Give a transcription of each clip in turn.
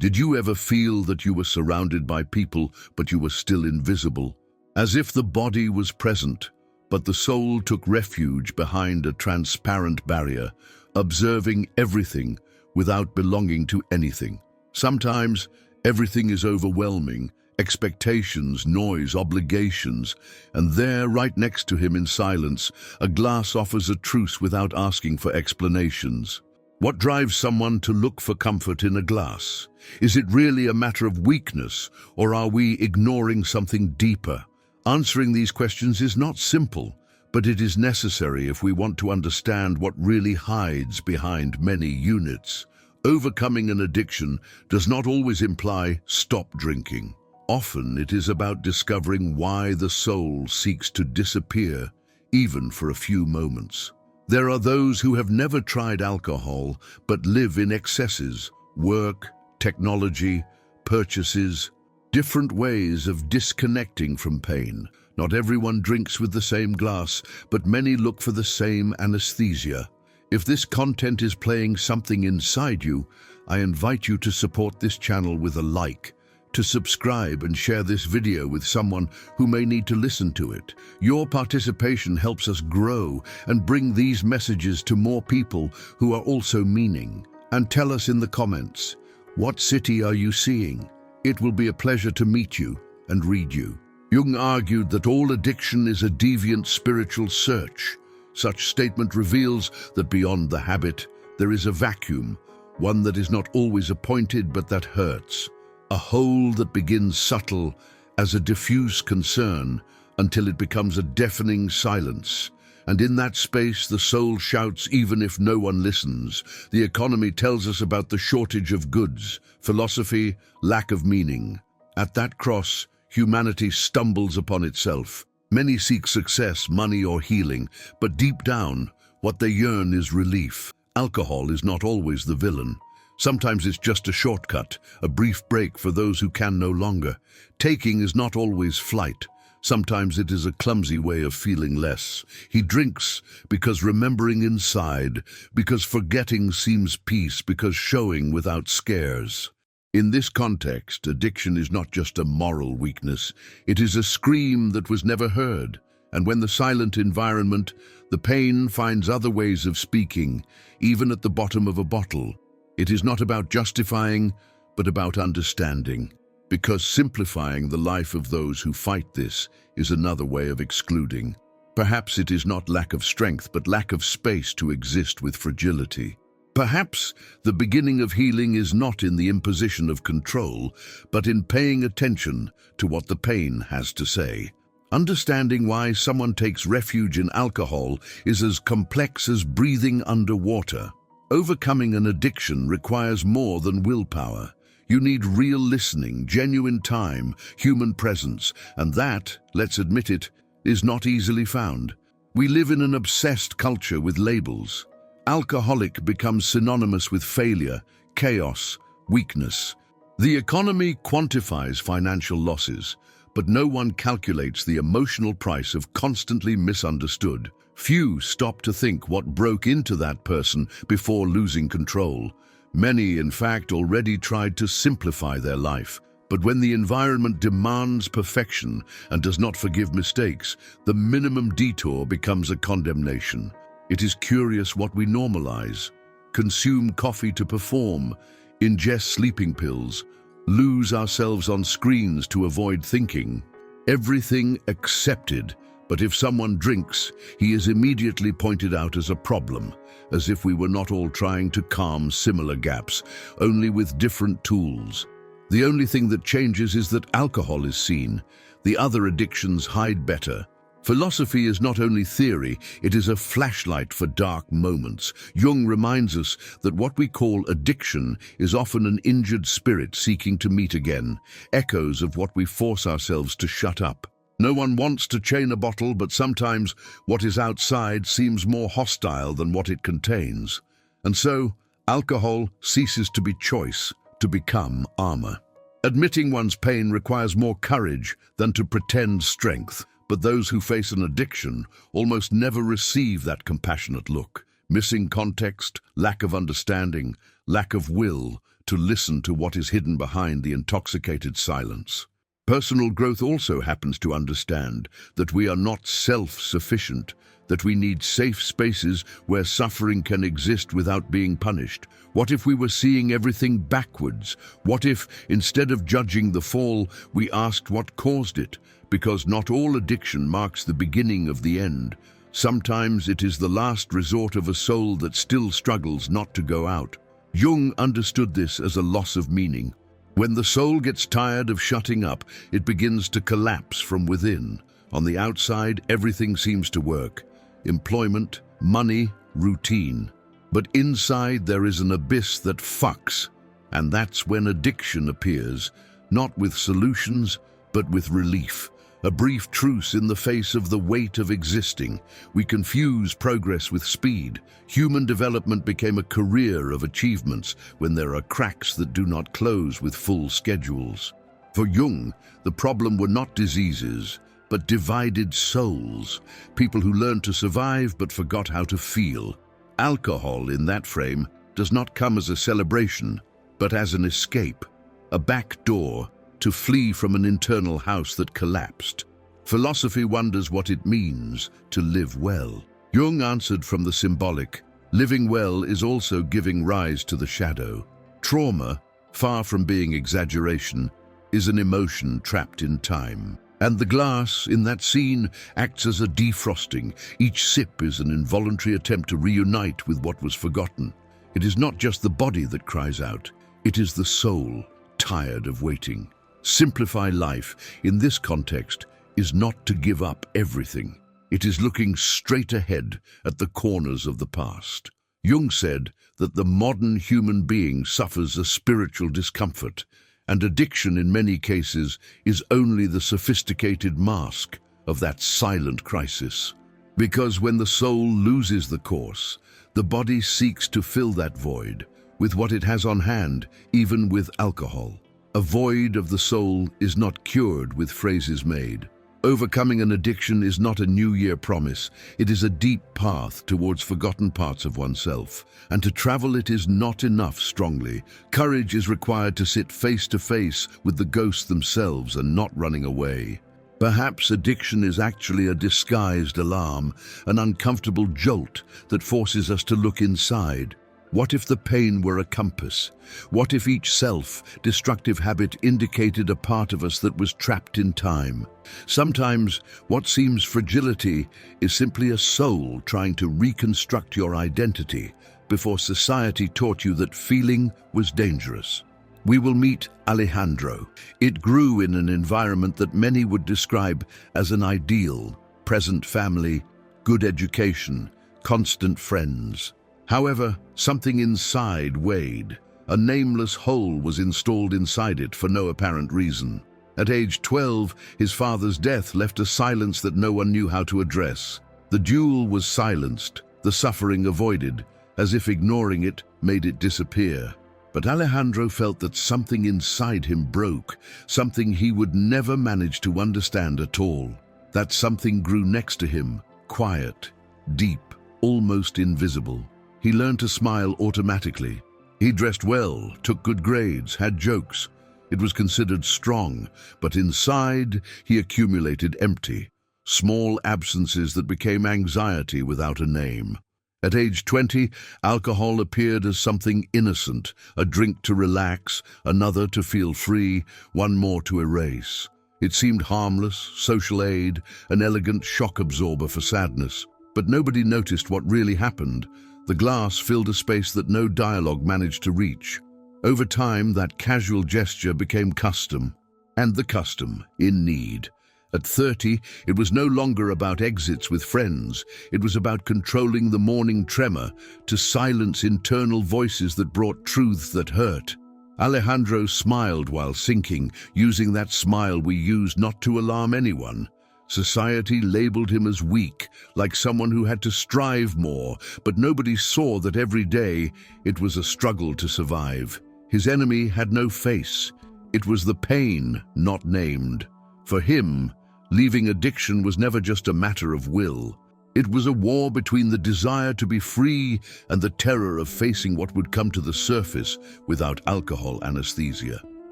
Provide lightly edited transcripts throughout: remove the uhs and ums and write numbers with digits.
Did you ever feel that you were surrounded by people, but you were still invisible? As if the body was present, but the soul took refuge behind a transparent barrier, observing everything without belonging to anything. Sometimes everything is overwhelming, expectations, noise, obligations, and there, right next to him in silence, a glass offers a truce without asking for explanations. What drives someone to look for comfort in a glass? Is it really a matter of weakness, or are we ignoring something deeper? Answering these questions is not simple, but it is necessary if we want to understand what really hides behind many units. Overcoming an addiction does not always imply stop drinking. Often it is about discovering why the soul seeks to disappear, even for a few moments. There are those who have never tried alcohol but live in excesses, work, technology, purchases, different ways of disconnecting from pain. Not everyone drinks with the same glass, but many look for the same anesthesia. If this content is playing something inside you, I invite you to support this channel with a like, to subscribe and share this video with someone who may need to listen to it. Your participation helps us grow and bring these messages to more people who are also meaning. And tell us in the comments, what city are you seeing? It will be a pleasure to meet you and read you. Jung argued that all addiction is a deviant spiritual search. Such statement reveals that beyond the habit, there is a vacuum, one that is not always appointed but that hurts. A hole that begins subtle as a diffuse concern until it becomes a deafening silence. And in that space, the soul shouts even if no one listens. The economy tells us about the shortage of goods, philosophy, lack of meaning. At that cross, humanity stumbles upon itself. Many seek success, money, or healing, but deep down, what they yearn is relief. Alcohol is not always the villain. Sometimes it's just a shortcut, a brief break for those who can no longer. Taking is not always flight. Sometimes it is a clumsy way of feeling less. He drinks because remembering inside, because forgetting seems peace, because showing without scares. In this context, addiction is not just a moral weakness. It is a scream that was never heard. And when the silent environment, the pain finds other ways of speaking, even at the bottom of a bottle. It is not about justifying, but about understanding. Because simplifying the life of those who fight this is another way of excluding. Perhaps it is not lack of strength, but lack of space to exist with fragility. Perhaps the beginning of healing is not in the imposition of control, but in paying attention to what the pain has to say. Understanding why someone takes refuge in alcohol is as complex as breathing underwater. Overcoming an addiction requires more than willpower. You need real listening, genuine time, human presence, and that, let's admit it, is not easily found. We live in an obsessed culture with labels. Alcoholic becomes synonymous with failure, chaos, weakness. The economy quantifies financial losses, but no one calculates the emotional price of constantly misunderstood. Few stop to think what broke into that person before losing control. Many, in fact, already tried to simplify their life. But when the environment demands perfection and does not forgive mistakes, the minimum detour becomes a condemnation. It is curious what we normalize. Consume coffee to perform, ingest sleeping pills, lose ourselves on screens to avoid thinking. Everything accepted. But if someone drinks, he is immediately pointed out as a problem, as if we were not all trying to calm similar gaps, only with different tools. The only thing that changes is that alcohol is seen. The other addictions hide better. Philosophy is not only theory, it is a flashlight for dark moments. Jung reminds us that what we call addiction is often an injured spirit seeking to meet again, echoes of what we force ourselves to shut up. No one wants to chain a bottle, but sometimes what is outside seems more hostile than what it contains. And so, alcohol ceases to be choice, to become armor. Admitting one's pain requires more courage than to pretend strength, but those who face an addiction almost never receive that compassionate look. Missing context, lack of understanding, lack of will to listen to what is hidden behind the intoxicated silence. Personal growth also happens to understand that we are not self-sufficient, that we need safe spaces where suffering can exist without being punished. What if we were seeing everything backwards? What if, instead of judging the fall, we asked what caused it? Because not all addiction marks the beginning of the end. Sometimes it is the last resort of a soul that still struggles not to go out. Jung understood this as a loss of meaning. When the soul gets tired of shutting up, it begins to collapse from within. On the outside, everything seems to work. Employment, money, routine. But inside there is an abyss that fucks. And that's when addiction appears, not with solutions, but with relief. A brief truce in the face of the weight of existing. We confuse progress with speed. Human development became a career of achievements when there are cracks that do not close with full schedules. For Jung, the problem were not diseases, but divided souls. People who learned to survive but forgot how to feel. Alcohol, in that frame, does not come as a celebration, but as an escape, a back door, to flee from an internal house that collapsed. Philosophy wonders what it means to live well. Jung answered from the symbolic. Living well is also giving rise to the shadow. Trauma, far from being exaggeration, is an emotion trapped in time. And the glass, in that scene, acts as a defrosting. Each sip is an involuntary attempt to reunite with what was forgotten. It is not just the body that cries out. It is the soul, tired of waiting. Simplify life, in this context, is not to give up everything. It is looking straight ahead at the corners of the past. Jung said that the modern human being suffers a spiritual discomfort, and addiction in many cases is only the sophisticated mask of that silent crisis. Because when the soul loses the course, the body seeks to fill that void with what it has on hand, even with alcohol. A void of the soul is not cured with phrases made. Overcoming an addiction is not a New Year promise. It is a deep path towards forgotten parts of oneself. And to travel it is not enough strongly. Courage is required to sit face to face with the ghosts themselves and not running away. Perhaps addiction is actually a disguised alarm, an uncomfortable jolt that forces us to look inside. What if the pain were a compass? What if each self-destructive habit indicated a part of us that was trapped in time? Sometimes what seems fragility is simply a soul trying to reconstruct your identity before society taught you that feeling was dangerous. We will meet Alejandro. It grew in an environment that many would describe as an ideal: present family, good education, constant friends. However, something inside weighed. A nameless hole was installed inside it for no apparent reason. At age 12, his father's death left a silence that no one knew how to address. The duel was silenced, the suffering avoided, as if ignoring it made it disappear. But Alejandro felt that something inside him broke, something he would never manage to understand at all. That something grew next to him, quiet, deep, almost invisible. He learned to smile automatically. He dressed well, took good grades, had jokes. It was considered strong, but inside he accumulated empty, small absences that became anxiety without a name. At age 20, alcohol appeared as something innocent, a drink to relax, another to feel free, one more to erase. It seemed harmless, social aid, an elegant shock absorber for sadness. But nobody noticed what really happened. The glass filled a space that no dialogue managed to reach. Over time, that casual gesture became custom, and the custom in need. At 30, it was no longer about exits with friends. It was about controlling the morning tremor, to silence internal voices that brought truths that hurt. Alejandro smiled while sinking, using that smile we use not to alarm anyone. Society labeled him as weak, like someone who had to strive more, but nobody saw that every day it was a struggle to survive. His enemy had no face. It was the pain not named. For him, leaving addiction was never just a matter of will. It was a war between the desire to be free and the terror of facing what would come to the surface without alcohol anesthesia.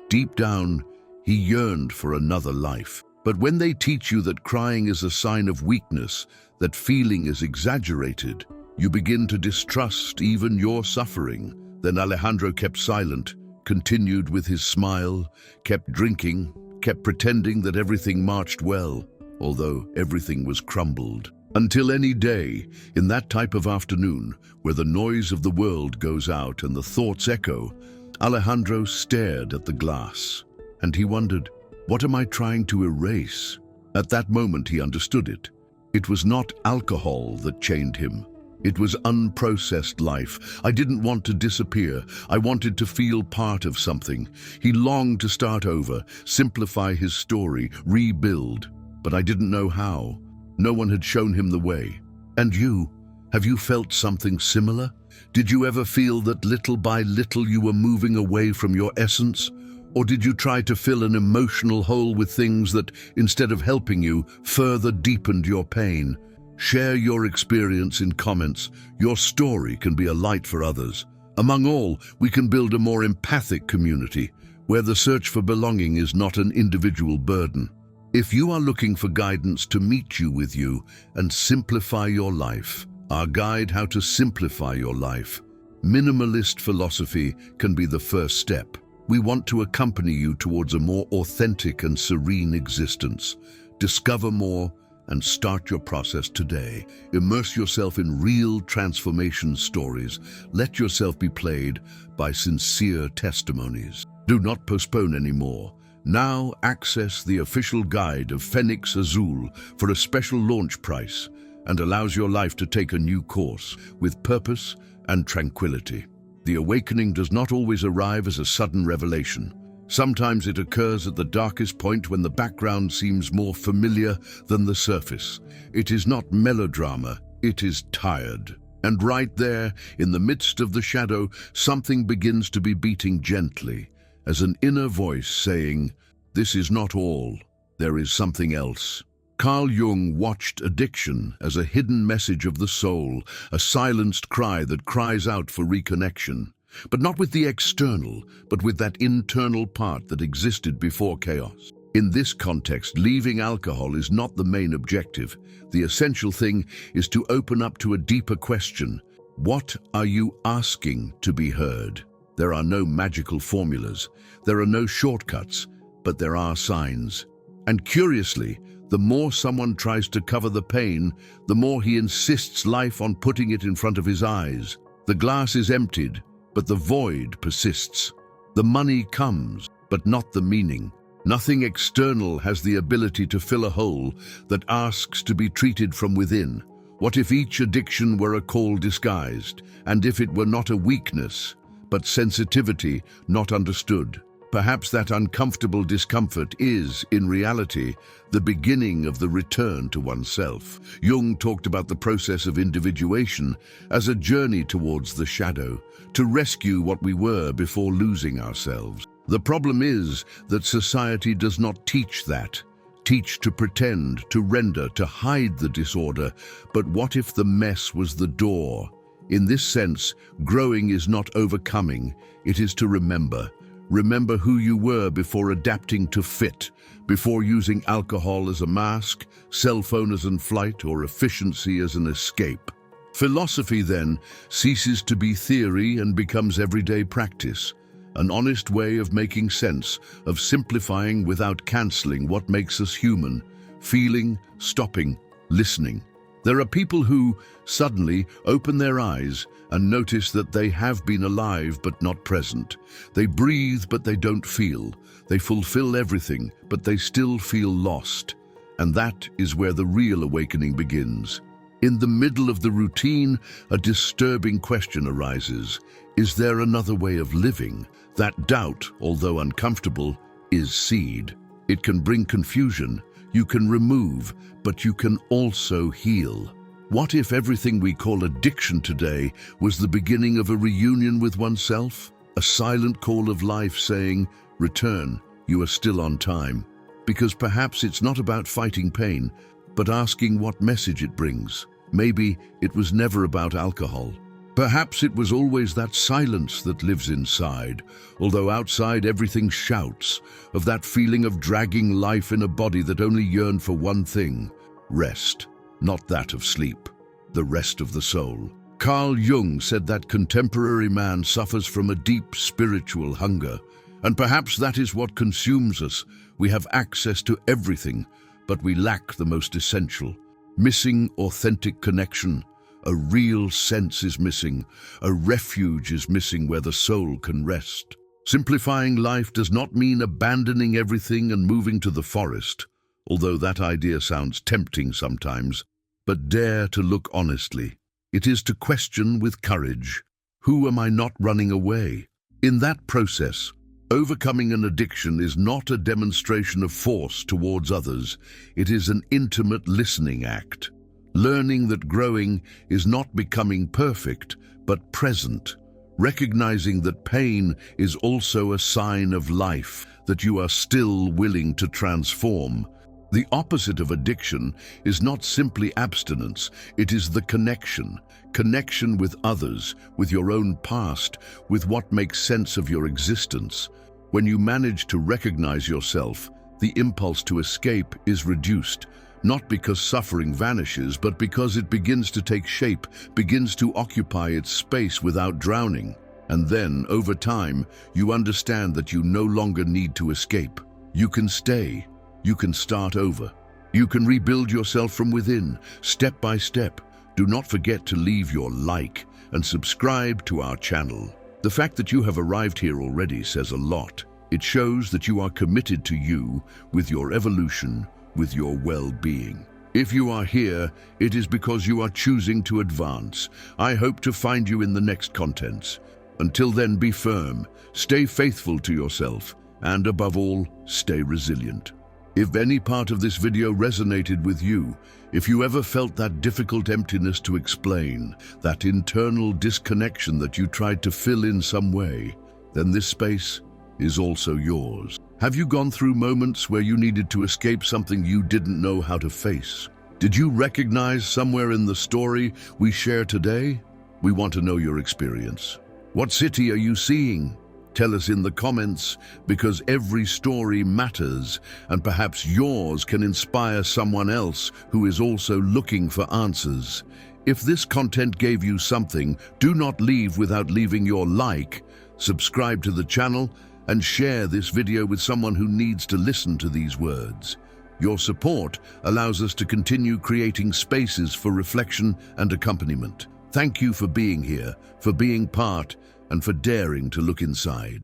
Deep down, he yearned for another life. But when they teach you that crying is a sign of weakness, that feeling is exaggerated, you begin to distrust even your suffering. Then Alejandro kept silent, continued with his smile, kept drinking, kept pretending that everything marched well, although everything was crumbled. Until any day, in that type of afternoon, where the noise of the world goes out and the thoughts echo, Alejandro stared at the glass, and he wondered, what am I trying to erase? At that moment he understood it. It was not alcohol that chained him. It was unprocessed life. I didn't want to disappear. I wanted to feel part of something. He longed to start over, simplify his story, rebuild. But I didn't know how. No one had shown him the way. And you? Have you felt something similar? Did you ever feel that little by little you were moving away from your essence? Or did you try to fill an emotional hole with things that, instead of helping you, further deepened your pain? Share your experience in comments. Your story can be a light for others. Among all, we can build a more empathic community, where the search for belonging is not an individual burden. If you are looking for guidance to meet you with you and simplify your life, our guide How to Simplify Your Life, Minimalist Philosophy, can be the first step. We want to accompany you towards a more authentic and serene existence. Discover more and start your process today. Immerse yourself in real transformation stories. Let yourself be played by sincere testimonies. Do not postpone anymore. Now access the official guide of Phoenix Azul for a special launch price and allows your life to take a new course with purpose and tranquility. The awakening does not always arrive as a sudden revelation. Sometimes it occurs at the darkest point when the background seems more familiar than the surface. It is not melodrama, it is tired. And right there, in the midst of the shadow, something begins to be beating gently, as an inner voice saying, "This is not all, there is something else." Carl Jung watched addiction as a hidden message of the soul, a silenced cry that cries out for reconnection. But not with the external, but with that internal part that existed before chaos. In this context, leaving alcohol is not the main objective. The essential thing is to open up to a deeper question. What are you asking to be heard? There are no magical formulas. There are no shortcuts, but there are signs. And curiously, the more someone tries to cover the pain, the more he insists life on putting it in front of his eyes. The glass is emptied, but the void persists. The money comes, but not the meaning. Nothing external has the ability to fill a hole that asks to be treated from within. What if each addiction were a call disguised, and if it were not a weakness, but sensitivity not understood? Perhaps that uncomfortable discomfort is, in reality, the beginning of the return to oneself. Jung talked about the process of individuation as a journey towards the shadow, to rescue what we were before losing ourselves. The problem is that society does not teach that. Teach to pretend, to render, to hide the disorder. But what if the mess was the door? In this sense, growing is not overcoming, it is to remember. Remember who you were before adapting to fit, before using alcohol as a mask, cell phone as a flight, or efficiency as an escape. Philosophy, then, ceases to be theory and becomes everyday practice, an honest way of making sense, of simplifying without cancelling what makes us human, feeling, stopping, listening. There are people who, suddenly, open their eyes and notice that they have been alive but not present. They breathe but they don't feel. They fulfill everything but they still feel lost. And that is where the real awakening begins. In the middle of the routine, a disturbing question arises. Is there another way of living? That doubt, although uncomfortable, is seed. It can bring confusion. You can remove, but you can also heal. What if everything we call addiction today was the beginning of a reunion with oneself? A silent call of life saying, "Return, you are still on time." Because perhaps it's not about fighting pain, but asking what message it brings. Maybe it was never about alcohol. Perhaps it was always that silence that lives inside, although outside everything shouts, of that feeling of dragging life in a body that only yearned for one thing: rest. Not that of sleep, the rest of the soul. Carl Jung said that contemporary man suffers from a deep spiritual hunger, and perhaps that is what consumes us. We have access to everything, but we lack the most essential. Missing authentic connection. A real sense is missing. A refuge is missing where the soul can rest. Simplifying life does not mean abandoning everything and moving to the forest, although that idea sounds tempting sometimes, but dare to look honestly. It is to question with courage, who am I not running away? In that process, overcoming an addiction is not a demonstration of force towards others. It is an intimate listening act. Learning that growing is not becoming perfect, but present. Recognizing that pain is also a sign of life, that you are still willing to transform. The opposite of addiction is not simply abstinence, it is the connection. Connection with others, with your own past, with what makes sense of your existence. When you manage to recognize yourself, the impulse to escape is reduced, not because suffering vanishes, but because it begins to take shape, begins to occupy its space without drowning. And then, over time, you understand that you no longer need to escape. You can stay. You can start over. You can rebuild yourself from within, step by step. Do not forget to leave your like and subscribe to our channel. The fact that you have arrived here already says a lot. It shows that you are committed to you, with your evolution, with your well-being. If you are here, it is because you are choosing to advance. I hope to find you in the next contents. Until then, be firm, stay faithful to yourself, and above all, stay resilient. If any part of this video resonated with you, if you ever felt that difficult emptiness to explain, that internal disconnection that you tried to fill in some way, then this space is also yours. Have you gone through moments where you needed to escape something you didn't know how to face? Did you recognize somewhere in the story we share today? We want to know your experience. What city are you seeing? Tell us in the comments, because every story matters, and perhaps yours can inspire someone else who is also looking for answers. If this content gave you something, do not leave without leaving your like, subscribe to the channel, and share this video with someone who needs to listen to these words. Your support allows us to continue creating spaces for reflection and accompaniment. Thank you for being here, for being part, and for daring to look inside.